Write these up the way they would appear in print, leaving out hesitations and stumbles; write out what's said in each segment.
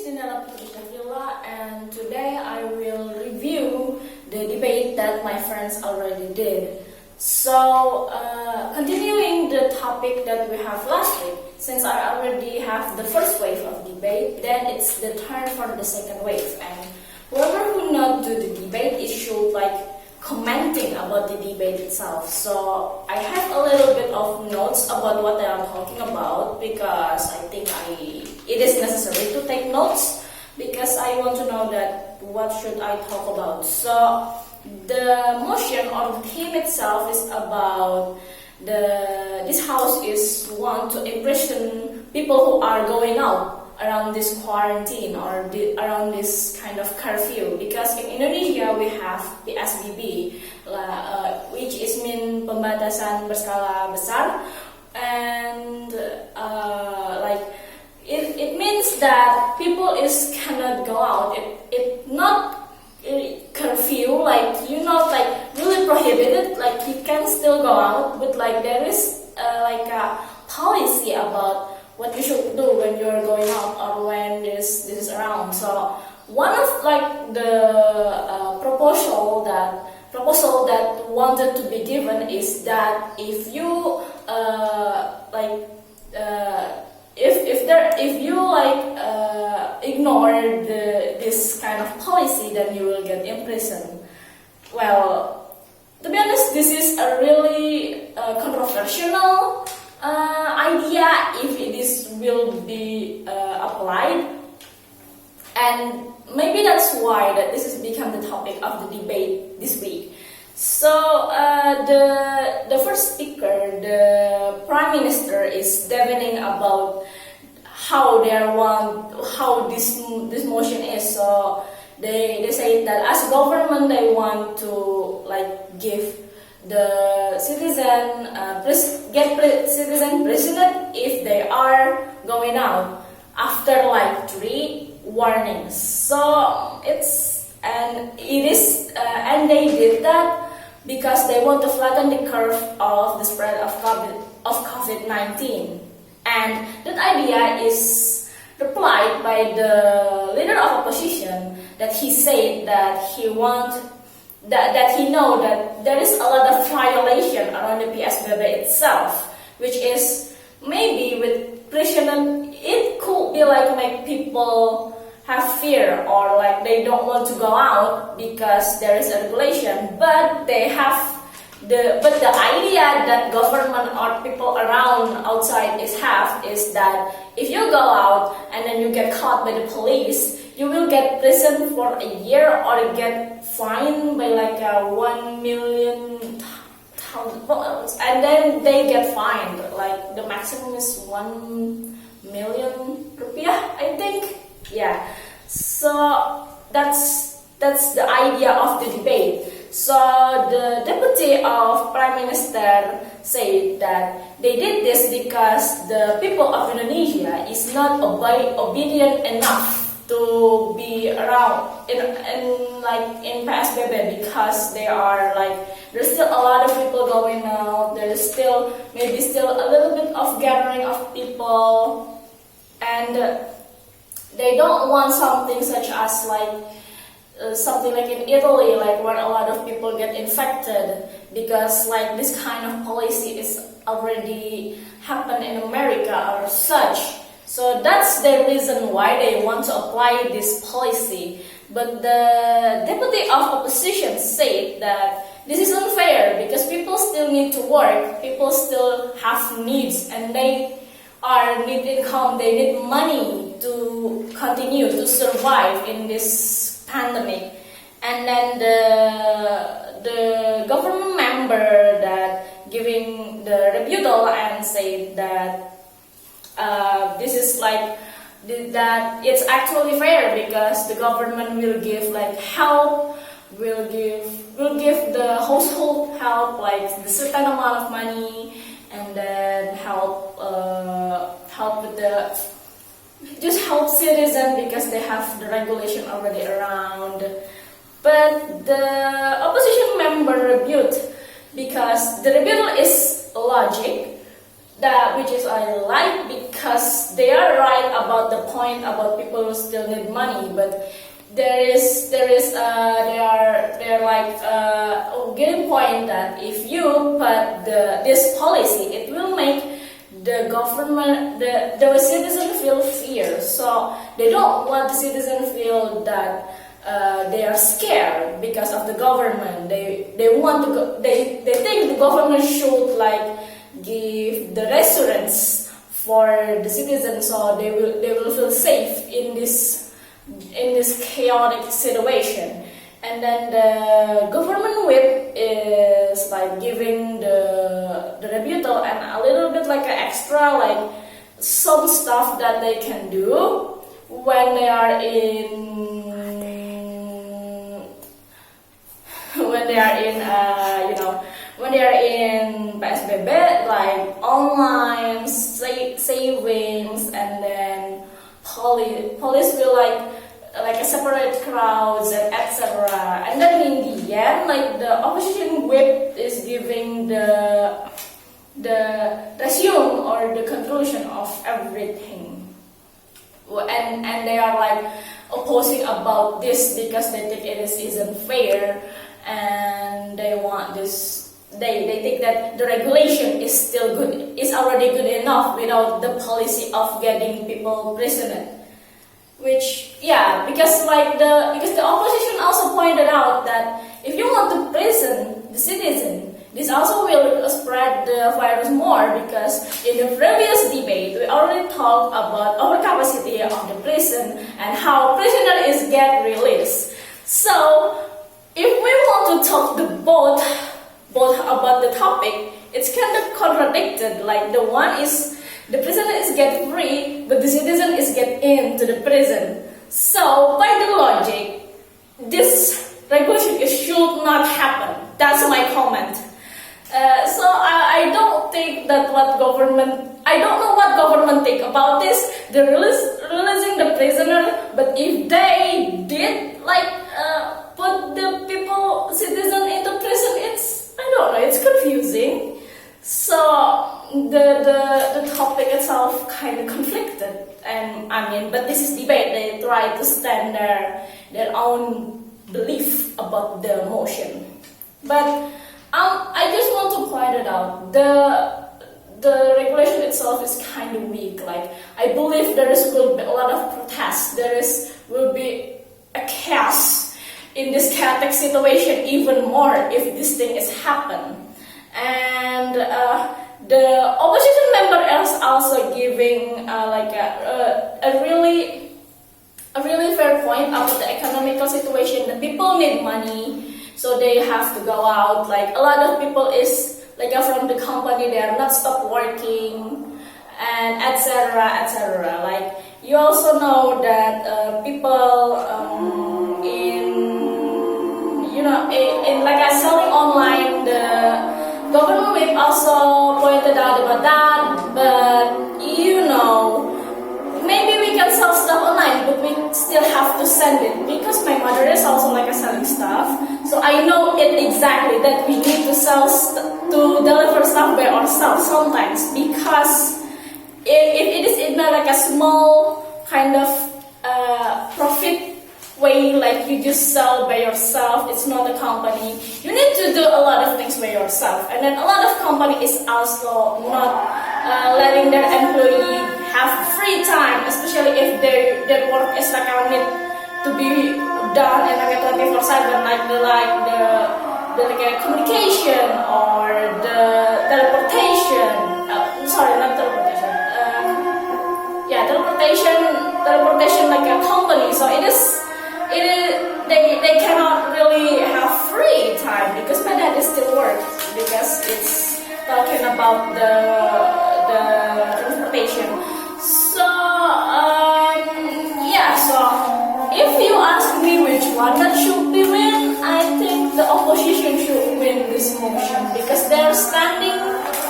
is Dinela Putri Syafrilla, and today I will review the debate that my friends already did. So, continuing the topic that we have last week, since I already have the first wave of debate, then it's the turn for the second wave. And whoever who not do the debate, it should commenting about the debate itself. So I have a little bit of notes about what I am talking about because I think it is necessary to take notes because I want to know that what should I talk about. So the motion or the theme itself is about this house is want to imprison people who are going out around this quarantine or around this kind of curfew, because in Indonesia we have PSBB, which is mean pembatasan berskala besar, and it means that people cannot go out. It not curfew, really prohibited, you can still go out, but there is a policy about what you should do when you're going out or when this is around. So one of the proposal that wanted to be given is that if you ignore this kind of policy, then you will get imprisoned. Well, to be honest, this is a really controversial idea if it will be applied, and maybe that's why that this has become the topic of the debate this week. So the first speaker, the Prime Minister, is debating about how this motion is. So they say that as government they want to give the citizen citizen president if they are going out after 3 warnings. So and they did that because they want to flatten the curve of the spread of COVID-19. And that idea is replied by the leader of opposition, that he said that he know that there is a lot of violation around the PSBB itself, which is maybe with prisoner, it could be make people have fear or they don't want to go out because there is a regulation, but the idea that government or people around outside is that if you go out and then you get caught by the police, you will get prison for a year or get fined by 1 million pounds, and then they get fined. The maximum is 1 million rupiah, I think. Yeah. So that's the idea of the debate. So the deputy of Prime Minister said that they did this because the people of Indonesia is not obedient enough to be around in PSBB, because they are there's still a lot of people going out. There's still a little bit of gathering of people, and they don't want something such as something in Italy, where a lot of people get infected, because this kind of policy is already happened in America or such. So that's the reason why they want to apply this policy. But the deputy of opposition said that this is unfair because people still need to work, people still have needs, and they need income, they need money to continue to survive in this pandemic. And then the government member that giving the rebuttal and said that this is that it's actually fair because the government will give help, will give the household help, the certain amount of money, and then help help citizens because they have the regulation already around. But the opposition member rebut, because the rebuttal is logic, which is I like, because because they are right about the point about people who still need money, but they're like getting point that if you put this policy, it will make the government, the citizen feel fear. So they don't want the citizen feel that they are scared because of the government. They want to go, they think the government should like give the reassurance for the citizens, so they will feel safe in this chaotic situation. And then the government whip is like giving the rebuttal and a little bit like an extra, like some stuff that they can do when they are in PSBB, like online savings, and then police will like a separate crowds and etc. And then in the end, like the opposition whip is giving the resume or the conclusion of everything, and they are like opposing about this because they think it isn't fair, and they want this. They think that the regulation is still good, is already good enough without the policy of getting people prisoner. Which, yeah, because the opposition also pointed out that if you want to prison the citizen, this also will spread the virus more, because in the previous debate we already talked about overcapacity of the prison and how prisoners get released. So if we want to talk both about the topic, it's kind of contradicted. Like the one is the prisoner is get free, but the citizen is get into the prison. So by the logic, this regulation should not happen. That's my comment. So I don't think that I don't know what government think about this. They're releasing the prisoner, but if they did put the citizen into prison, I don't know, it's confusing. So the topic itself kind of conflicted, and but this is debate. They try to stand their own belief about the motion. But I just want to point it out. The regulation itself is kind of weak. Like I believe will be a lot of protests. Will be a chaos in this chaotic situation even more if this thing is happen. And the opposition member is also giving a really fair point about the economical situation. The people need money, so they have to go out. Like a lot of people is from the company, they are not stop working, and etc. etc. Like you also know that people in selling online, the government whip also pointed out about that. But maybe we can sell stuff online, but we still have to send it, because my mother is also selling stuff. So I know it exactly that we need to deliver stuff by ourselves sometimes, because if it is in a small kind of profit way, like you just sell by yourself, it's not a company, you need to do a lot of things by yourself. And then a lot of company is also not letting their employee have free time, especially if their work is need to be done in 24/7, the communication or the teleportation. Teleportation like a company. So they cannot really have free time, because my dad is still works, because it's talking about the transportation. So so if you ask me which one that should be win, I think the opposition should win this motion, because they're standing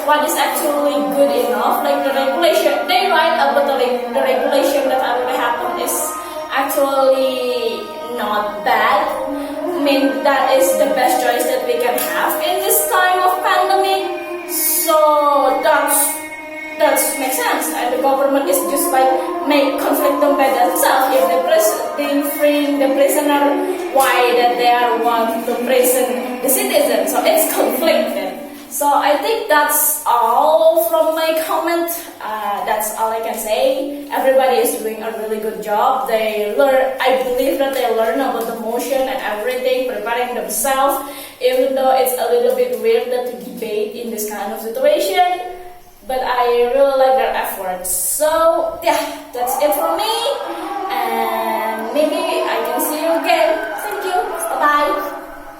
what is actually good enough. Like the regulation, they write about the regulation that already happened is actually not bad. That is the best choice that we can have in this time of pandemic. So that makes sense. And the government is just like make conflict them by themselves. If they free the prisoner, why that they are want to prison the citizen? So it's conflict then. So I think that's all from my comment. That's all I can say. Everybody is doing a really good job. They learn. I believe that they learn about the motion and everything, preparing themselves. Even though it's a little bit weird that to debate in this kind of situation, but I really like their efforts. So yeah, that's it for me. And